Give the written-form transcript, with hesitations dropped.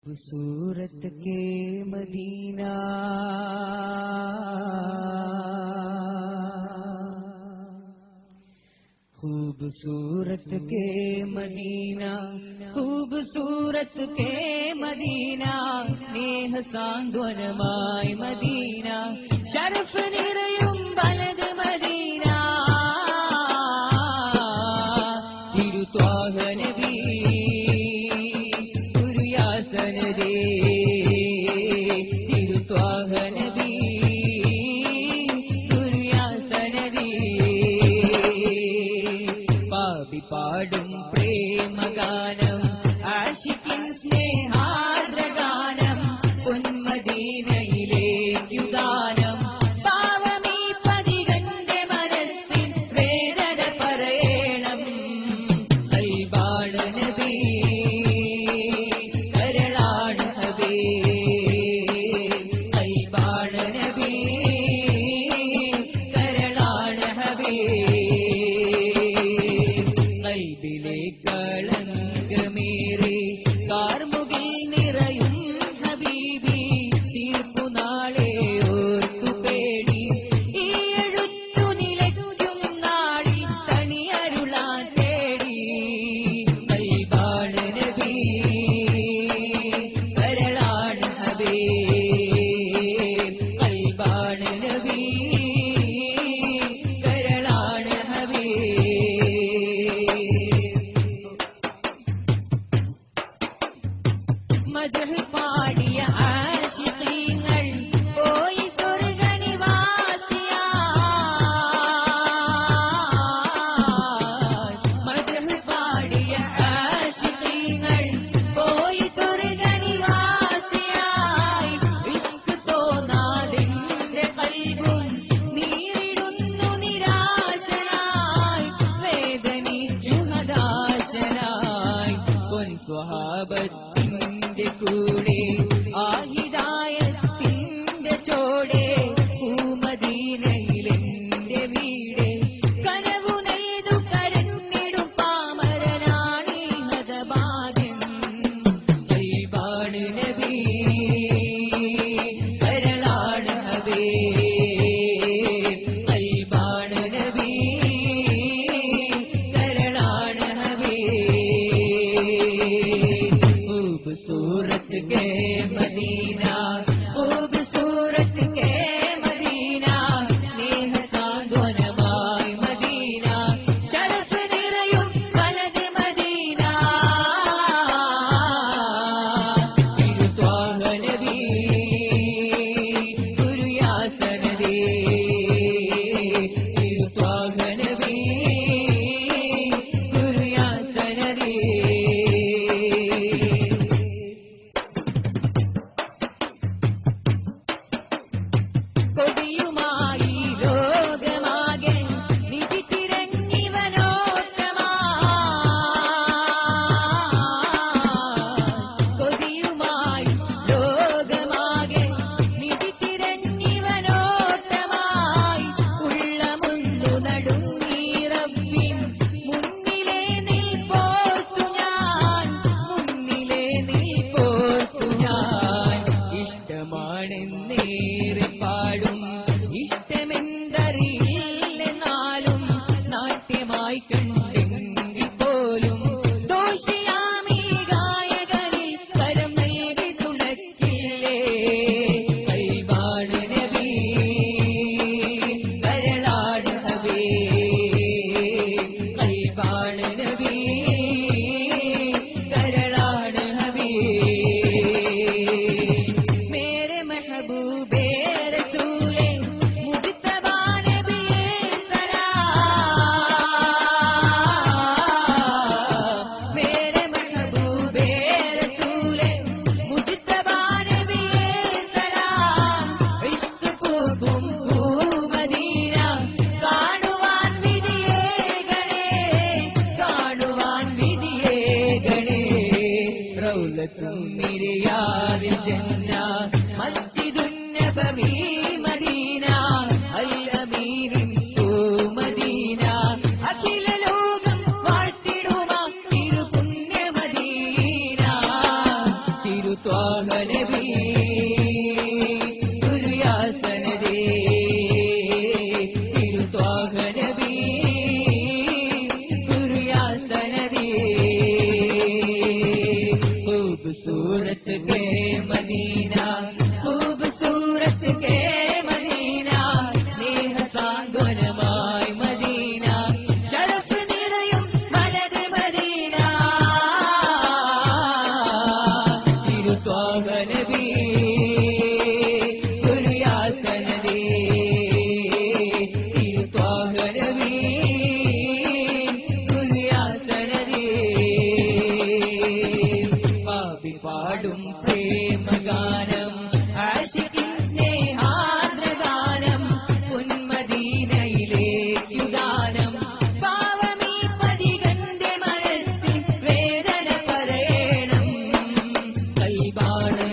खूबसूरत के मदीना खूबसूरत के मदीना खूबसूरत के मदीना स्नेह സാന്ത്വനമായി മദീന ശരഫ് നിറയും വലത് മദീന തിരുത്വാഹ നബി ഗുരുയാസനദേ തിരുത്വാഹ നബി ഗുരുയാസനദേ പാപി പാടും പ്രേമഗാനം ആശിക്കിൻ സ്നേഹാർദ്രഗാനം പൊന്മദീനയിലേക്കുദാനം പാവമീ പതികന്റെ മനസ്സിൽ വേദന പറയണം കൽബാണ് നബി കരളാണ് ഹബീ കൽബാണ് നബി കരളാണ് ഹബീ കൽബിലെ കളങ്കമേറെ കാർമുകിൽ നിറയും ഹബീബി തീർപ്പുനാളെ ഓർത്തു പേടി ഈ എഴുത്തു നിലയ്ക്കും നാളിൽ തണിയരുളാൻ തേടി കൽബാണ് നബി കരളാണ് ഹബീ കൽബാണ് നബി കരളാണ് ഹബീ മദ്ഹ് പാടിയ ആശിഖീങ്ങൾ പോയി സ്വർഗ്ഗനിവാസിയായി മദ്ഹ് പാടിയ ആശിഖീങ്ങൾ പോയി സ്വർഗ്ഗനിവാസിയായി ഇഷ്ക് തോന്നാതിന്റെ കൽബും നീറിടുന്നു നിരാശനായി വേദനിച്ചു ഹതാശനായി പൊൻ സ്വഹാബത്തിന്റെ കൂടെ ആ ഹിദായത്തിന്റെ ചോടെ പൂമദീനയിലെന്റെ വീട് കനവു നെയ്തു കരഞ്ഞിടും പാമരനാണീ ഹതഭാഗ്യം കൽബാണ് നബി കരളാണ് ഹബീ കൽബാണ് നബി കരളാണ് ഹബീ खूबसूरत के मदीना खूबसूरत के मदीना स्नेह സാന്ത്വനമായി മദീന ശരഫ് നിറയും വലത് മദീന തിരുത്വാഹ നബി ഗുരുയാസനദേ തിരുത്വാഹ നബി ഗുരുയാസനദേ കൊടിയുമായി ലോകമാകെ നിധി തിരഞ്ഞിവനോട്ടമായി കൊടിയുമായി ലോകമാകെ നിധി തിരഞ്ഞിവനോട്ടമായി ഉള്ളമുന്നു നടുങ്ങി റബ്ബിൻ മുന്നിലെ നിൽപ്പോർത്തു ഞാൻ മുന്നിലെ നിൽപ്പോർത്തു ഞാൻ ഇഷ്ടമാണെന്നേറെ പാടും ഇഷ്ടമെന്തറിയില്ലെന്നാലും നാട്യമായി കണ്ടെങ്കിൽ പോലും ദോഷിയാമീ ഗായകനിൽ കരം നൽകി തുണയ്ക്കില്ലേ കൽബാണ് നബി കരളാണ് ഹബീ കൽബാണ് നബി കരളാണ് ഹബീ मेरे महबूबे रसूले मुज्तबा नबिये सलाम मेरे महबूबे रसूले मुज्तबा नबिये सलाम इश्क पूर्वം മദീന കാണുവാൻ വിധിയേ ഗണേ റൗലത്തും മിരിയാദിൽ ജന്ന മസ്ജിദുൻ നബവി മദീന അൽ അമീരിൻ മദീന അഖില ലോകം വാഴ്ത്തിടുമ തിരുപുണ്യ മദീന തിരു ത്വാഹ നബി ഗുരുയാസനദേ ത്വാഹ നബി ഗുരുയാസനദേ खूबसूरत के मदीना खूबसूरत के मदीना नेह सांगुनमाय मदीना शरफ निरयुम मलद मदीना तिरु त्वाह नबी गुरुयासनदे तिरु त्वाह नबी गुरुयासनदे പാടും പ്രേമഗാനം ആശിക്കിൻ സ്നേഹാർദ്രഗാനം ഉന്മദീനയിലേക്കു ഗാനം പാവമീ പതികന്റെ മനസ്സിൽ വേദന പറയണം കൈബാണ്